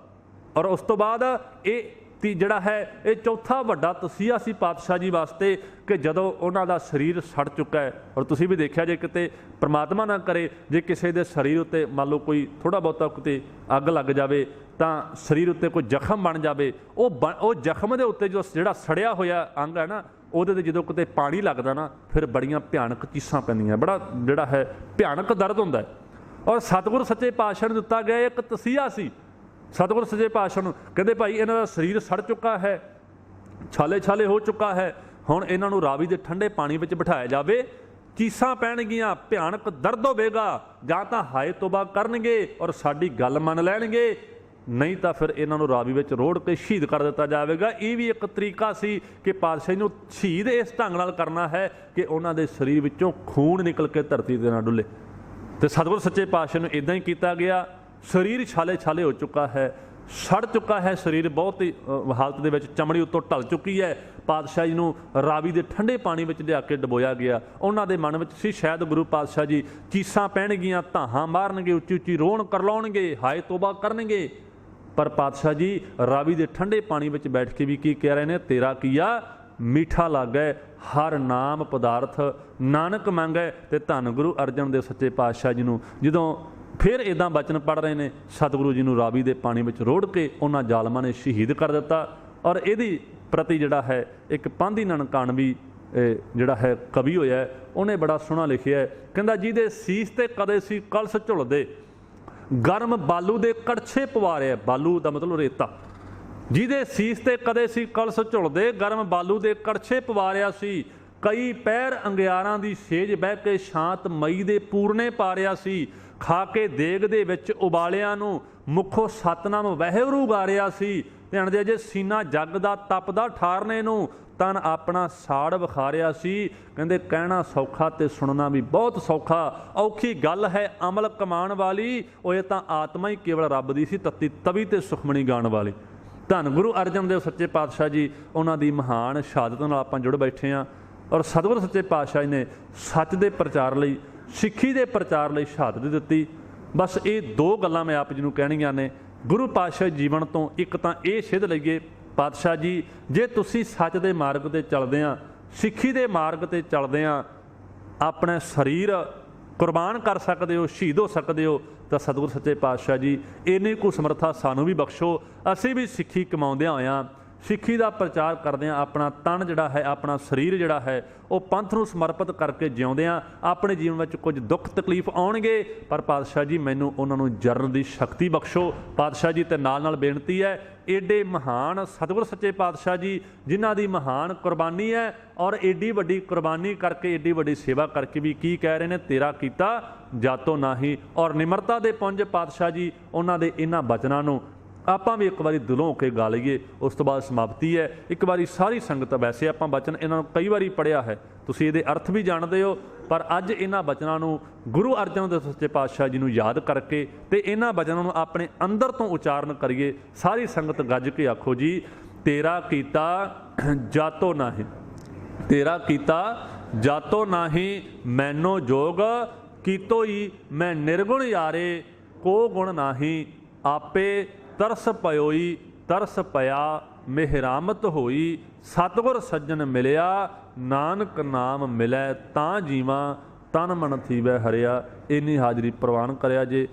ਔਰ ਉਸ ਤੋਂ ਬਾਅਦ ਇਹ ਜਿਹੜਾ ਹੈ ਇਹ ਚੌਥਾ ਵੱਡਾ ਤਸੀਹਾ ਸੀ ਪਾਤਸ਼ਾਹ ਜੀ ਵਾਸਤੇ, ਕਿ ਜਦੋਂ ਉਹਨਾਂ ਦਾ ਸਰੀਰ ਸੜ ਚੁੱਕਾ ਹੈ। ਔਰ ਤੁਸੀਂ ਵੀ ਦੇਖਿਆ ਜੇ ਕਿਤੇ ਪ੍ਰਮਾਤਮਾ ਨਾ ਕਰੇ, ਜੇ ਕਿਸੇ ਦੇ ਸਰੀਰ ਉੱਤੇ ਮੰਨ ਲਓ ਕੋਈ ਥੋੜ੍ਹਾ ਬਹੁਤਾ ਕਿਤੇ ਅੱਗ ਲੱਗ ਜਾਵੇ ਤਾਂ ਸਰੀਰ ਉੱਤੇ ਕੋਈ ਜ਼ਖਮ ਬਣ ਜਾਵੇ, ਉਹ ਜ਼ਖਮ ਦੇ ਉੱਤੇ ਜਿਹੜਾ ਸੜਿਆ ਹੋਇਆ ਅੰਗ ਹੈ ਨਾ, ਉਹਦੇ 'ਤੇ ਜਦੋਂ ਕਿਤੇ ਪਾਣੀ ਲੱਗਦਾ ਨਾ, ਫਿਰ ਬੜੀਆਂ ਭਿਆਨਕ ਚੀਸਾਂ ਪੈਂਦੀਆਂ, ਬੜਾ ਜਿਹੜਾ ਹੈ ਭਿਆਨਕ ਦਰਦ ਹੁੰਦਾ ਹੈ। ਔਰ ਸਤਿਗੁਰ ਸੱਚੇ ਪਾਤਸ਼ਾਹ ਨੂੰ ਦਿੱਤਾ ਗਿਆ ਇੱਕ ਤਸੀਹਾ ਸੀ। ਸਤਿਗੁਰ ਸੱਚੇ ਪਾਤਸ਼ਾਹ ਨੂੰ ਕਹਿੰਦੇ ਭਾਈ ਇਹਨਾਂ ਦਾ ਸਰੀਰ ਸੜ ਚੁੱਕਾ ਹੈ, ਛਾਲੇ ਛਾਲੇ ਹੋ ਚੁੱਕਾ ਹੈ, ਹੁਣ ਇਹਨਾਂ ਨੂੰ ਰਾਵੀ ਦੇ ਠੰਡੇ ਪਾਣੀ ਵਿੱਚ ਬਿਠਾਇਆ ਜਾਵੇ, ਚੀਸਾਂ ਪੈਣਗੀਆਂ, ਭਿਆਨਕ ਦਰਦ ਹੋਵੇਗਾ, ਜਾਂ ਤਾਂ ਹਾਏ ਤੋਬਾ ਕਰਨਗੇ ਔਰ ਸਾਡੀ ਗੱਲ ਮੰਨ ਲੈਣਗੇ, ਨਹੀਂ ਤਾਂ ਫਿਰ ਇਹਨਾਂ ਨੂੰ ਰਾਵੀ ਵਿੱਚ ਰੋੜ ਕੇ ਸ਼ਹੀਦ ਕਰ ਦਿੱਤਾ ਜਾਵੇਗਾ। ਇਹ ਵੀ ਇੱਕ ਤਰੀਕਾ ਸੀ ਕਿ ਪਾਤਸ਼ਾਹ ਨੂੰ ਸ਼ਹੀਦ ਇਸ ਢੰਗ ਨਾਲ ਕਰਨਾ ਹੈ ਕਿ ਉਹਨਾਂ ਦੇ ਸਰੀਰ ਵਿੱਚੋਂ ਖੂਨ ਨਿਕਲ ਕੇ ਧਰਤੀ ਦੇ ਨਾਲ ਡੁੱਲੇ। ਤੇ ਸਤਿਗੁਰ ਸੱਚੇ ਪਾਤਸ਼ਾਹ ਨੂੰ ਇੱਦਾਂ ਹੀ ਕੀਤਾ ਗਿਆ। ਸਰੀਰ ਛਾਲੇ ਛਾਲੇ ਹੋ ਚੁੱਕਾ ਹੈ, ਸੜ ਚੁੱਕਾ ਹੈ ਸਰੀਰ, ਬਹੁਤ ਹੀ ਹਾਲਤ ਦੇ ਵਿੱਚ ਚਮੜੀ ਉੱਤੋਂ ਢਲ ਚੁੱਕੀ ਹੈ। ਪਾਤਸ਼ਾਹ ਜੀ ਨੂੰ ਰਾਵੀ ਦੇ ਠੰਡੇ ਪਾਣੀ ਵਿੱਚ ਲਿਆ ਕੇ ਡੁਬੋਇਆ ਗਿਆ। ਉਹਨਾਂ ਦੇ ਮਨ ਵਿੱਚ ਸੀ ਸ਼ਾਇਦ ਗੁਰੂ ਪਾਤਸ਼ਾਹ ਜੀ ਚੀਸਾਂ ਪੈਣਗੀਆਂ, ਧਾਹਾਂ ਮਾਰਨਗੇ, ਉੱਚੀ ਉੱਚੀ ਰੋਣ ਕਰਲਾਉਣਗੇ, ਹਾਏ ਤੋਬਾ ਕਰਨਗੇ। ਪਰ ਪਾਤਸ਼ਾਹ ਜੀ ਰਾਵੀ ਦੇ ਠੰਡੇ ਪਾਣੀ ਵਿੱਚ ਬੈਠ ਕੇ ਵੀ ਕੀ ਕਹਿ ਰਹੇ ਨੇ, ਤੇਰਾ ਕੀਆ ਮੀਠਾ ਲੱਗੈ ਹਰ ਨਾਮ ਪਦਾਰਥ ਨਾਨਕ ਮੰਗੈ। ਤੇ ਧੰਨ ਗੁਰੂ ਅਰਜਨ ਦੇਵ ਸੱਚੇ ਪਾਤਸ਼ਾਹ ਜੀ ਨੂੰ ਜਦੋਂ ਫਿਰ ਇੱਦਾਂ ਬਚਨ ਪੜ੍ਹ ਰਹੇ ਨੇ, ਸਤਿਗੁਰੂ ਜੀ ਨੂੰ ਰਾਵੀ ਦੇ ਪਾਣੀ ਵਿੱਚ ਰੋੜ ਕੇ ਉਹਨਾਂ ਜ਼ਾਲਮਾਂ ਨੇ ਸ਼ਹੀਦ ਕਰ ਦਿੱਤਾ। ਔਰ ਇਹਦੀ ਪ੍ਰਤੀ ਜਿਹੜਾ ਹੈ ਇੱਕ ਪਾਂਧੀ ਨਨਕਾਣਵੀ ਜਿਹੜਾ ਹੈ ਕਵੀ ਹੋਇਆ, ਉਹਨੇ ਬੜਾ ਸੋਹਣਾ ਲਿਖਿਆ, ਕਹਿੰਦਾ ਜਿਹਦੇ ਸੀਸ ਤੇ ਕਦੇ ਸੀ ਕਲਸ ਝੁਲਦੇ, ਗਰਮ ਬਾਲੂ ਦੇ ਕੜਛੇ ਪਵਾਰਿਆ, ਬਾਲੂ ਦਾ ਮਤਲਬ ਰੇਤਾ, ਜਿਹਦੇ ਸੀਸ ਤੇ ਕਦੇ ਸੀ ਕਲਸ ਝੁਲਦੇ, ਗਰਮ ਬਾਲੂ ਦੇ ਕੜਛੇ ਪਵਾਰਿਆ ਸੀ, ਕਈ ਪੈਰ ਅੰਗਿਆਰਾਂ ਦੀ ਸੇਜ ਬਹਿ ਕੇ ਸ਼ਾਂਤ ਮਈ ਦੇ ਪੂਰਨੇ ਪਾਰਿਆ ਸੀ, ਖਾ ਕੇ ਦੇਗ ਦੇ ਵਿੱਚ ਉਬਾਲਿਆਂ ਨੂੰ ਮੁੱਖੋਂ ਸਤਨਾਮ ਵਾਹਿਗੁਰੂ ਗਾਰਿਆ ਸੀ। ਧਿਆਨ ਦੇ ਜੇ ਸੀਨਾ ਜੱਗ ਦਾ ਤਪਦਾ ਠਾਰਨੇ ਨੂੰ, ਤਨ ਆਪਣਾ ਸਾੜ ਵਿਖਾਰਿਆ ਸੀ। ਕਹਿੰਦੇ ਕਹਿਣਾ ਸੌਖਾ ਤੇ ਸੁਣਨਾ ਵੀ ਬਹੁਤ ਸੌਖਾ, ਔਖੀ ਗੱਲ ਹੈ ਅਮਲ ਕਮਾਉਣ ਵਾਲੀ, ਉਹ ਇਹ ਤਾਂ ਆਤਮਾ ਹੀ ਕੇਵਲ ਰੱਬ ਦੀ ਸੀ, ਤੱਤੀ ਤਵੀ ਤੇ ਸੁਖਮਣੀ ਗਾਉਣ ਵਾਲੀ। ਧੰਨ ਗੁਰੂ ਅਰਜਨ ਦੇਵ ਸੱਚੇ ਪਾਤਸ਼ਾਹ ਜੀ, ਉਹਨਾਂ ਦੀ ਮਹਾਨ ਸ਼ਹਾਦਤ ਨਾਲ ਆਪਾਂ ਜੁੜ ਬੈਠੇ ਹਾਂ। ਔਰ ਸਤਿਗੁਰ ਸੱਚੇ ਪਾਤਸ਼ਾਹ ਜੀ ਨੇ ਸੱਚ ਦੇ ਪ੍ਰਚਾਰ ਲਈ, ਸਿੱਖੀ ਦੇ ਪ੍ਰਚਾਰ ਲਈ ਸ਼ਹਾਦਤ ਦਿੱਤੀ। ਬਸ ਇਹ ਦੋ ਗੱਲਾਂ ਮੈਂ ਆਪ ਜੀ ਨੂੰ ਕਹਿਣੀਆਂ ਨੇ ਗੁਰੂ ਪਾਤਸ਼ਾਹ ਜੀਵਨ ਤੋਂ। ਇੱਕ ਤਾਂ ਇਹ ਸਿੱਧ ਲਈਏ, ਪਾਤਸ਼ਾਹ ਜੀ ਜੇ ਤੁਸੀਂ ਸੱਚ ਦੇ ਮਾਰਗ 'ਤੇ ਚੱਲਦੇ ਆ, ਸਿੱਖੀ ਦੇ ਮਾਰਗ 'ਤੇ ਚੱਲਦੇ ਆ, ਆਪਣਾ ਸਰੀਰ ਕੁਰਬਾਨ ਕਰ ਸਕਦੇ ਹੋ, ਸ਼ਹੀਦ ਹੋ ਸਕਦੇ ਹੋ, ਤਾਂ ਸਤਿਗੁਰ ਸੱਚੇ ਪਾਤਸ਼ਾਹ ਜੀ ਇੰਨੀ ਕੁ ਸਮਰੱਥਾ ਸਾਨੂੰ ਵੀ ਬਖਸ਼ੋ। ਅਸੀਂ ਵੀ ਸਿੱਖੀ ਕਮਾਉਂਦਿਆਂ ਹੋਇਆਂ, ਸਿੱਖੀ ਦਾ ਪ੍ਰਚਾਰ ਕਰਦਿਆਂ ਆਪਣਾ ਤਨ ਜਿਹੜਾ ਹੈ, ਆਪਣਾ ਸਰੀਰ ਜਿਹੜਾ ਹੈ, ਉਹ ਪੰਥ ਨੂੰ ਸਮਰਪਿਤ ਕਰਕੇ ਜਿਉਂਦਿਆਂ ਆਪਣੇ ਜੀਵਨ ਵਿੱਚ ਕੁਝ ਦੁੱਖ ਤਕਲੀਫ ਆਉਣਗੇ, ਪਰ ਪਾਤਸ਼ਾਹ ਜੀ ਮੈਨੂੰ ਉਹਨਾਂ ਨੂੰ ਜਰਨ ਦੀ ਸ਼ਕਤੀ ਬਖਸ਼ੋ। ਪਾਤਸ਼ਾਹ ਜੀ ਤੇ ਨਾਲ ਨਾਲ ਬੇਨਤੀ ਹੈ, ਏਡੇ ਮਹਾਨ ਸਤਿਗੁਰ ਸੱਚੇ ਪਾਤਸ਼ਾਹ ਜੀ ਜਿਨ੍ਹਾਂ ਦੀ ਮਹਾਨ ਕੁਰਬਾਨੀ ਹੈ, ਔਰ ਏਡੀ ਵੱਡੀ ਕੁਰਬਾਨੀ ਕਰਕੇ, ਏਡੀ ਵੱਡੀ ਸੇਵਾ ਕਰਕੇ ਵੀ ਕੀ ਕਹਿ ਰਹੇ ਨੇ, ਤੇਰਾ ਕੀਤਾ ਜਾਤੋ ਨਾਹੀ। ਔਰ ਨਿਮਰਤਾ ਦੇ ਪੁੰਜ ਪਾਤਸ਼ਾਹ ਜੀ ਉਹਨਾਂ ਦੇ ਇਹਨਾਂ ਬਚਨਾਂ ਨੂੰ ਆਪਾਂ ਵੀ ਇੱਕ ਵਾਰੀ ਦਿਲੋਂ ਹੋ ਕੇ ਗਾ ਲਈਏ। ਉਸ ਤੋਂ ਬਾਅਦ ਸਮਾਪਤੀ ਹੈ। ਇੱਕ ਵਾਰੀ ਸਾਰੀ ਸੰਗਤ, ਵੈਸੇ ਆਪਾਂ ਬਚਨ ਇਹਨਾਂ ਨੂੰ ਕਈ ਵਾਰੀ ਪੜ੍ਹਿਆ ਹੈ, ਤੁਸੀਂ ਇਹਦੇ ਅਰਥ ਵੀ ਜਾਣਦੇ ਹੋ, ਪਰ ਅੱਜ ਇਹਨਾਂ ਬਚਨਾਂ ਨੂੰ ਗੁਰੂ ਅਰਜਨ ਦੇਵ ਸੱਚੇ ਪਾਤਸ਼ਾਹ ਜੀ ਨੂੰ ਯਾਦ ਕਰਕੇ ਤੇ ਇਹਨਾਂ ਬਚਨਾਂ ਨੂੰ ਆਪਣੇ ਅੰਦਰ ਤੋਂ ਉਚਾਰਨ ਕਰੀਏ। ਸਾਰੀ ਸੰਗਤ ਗੱਜ ਕੇ ਆਖੋ ਜੀ, ਤੇਰਾ ਕੀਤਾ ਜਾਤੋ ਨਾਹੀ, ਤੇਰਾ ਕੀਤਾ ਜਾਤੋ ਨਾਹੀ, ਮੈਨੋ ਜੋਗ ਕੀਤੋ ਹੀ, ਮੈਂ ਨਿਰਗੁਣ ਯਾਰੇ ਕੋ ਗੁਣ ਨਾਹੀ, ਆਪੇ ਤਰਸ ਪਇਓਈ ਤਰਸ ਪਿਆ ਮਿਹਰਾਮਤ ਹੋਈ, ਸਤਿਗੁਰ ਸੱਜਣ ਮਿਲਿਆ ਨਾਨਕ ਨਾਮ ਮਿਲੈ ਤਾਂ ਜੀਵਾਂ, ਤਨ ਮਨ ਥੀਵੈ ਹਰਿਆ। ਇੰਨੀ ਹਾਜ਼ਰੀ ਪ੍ਰਵਾਨ ਕਰਿਆ ਜੇ।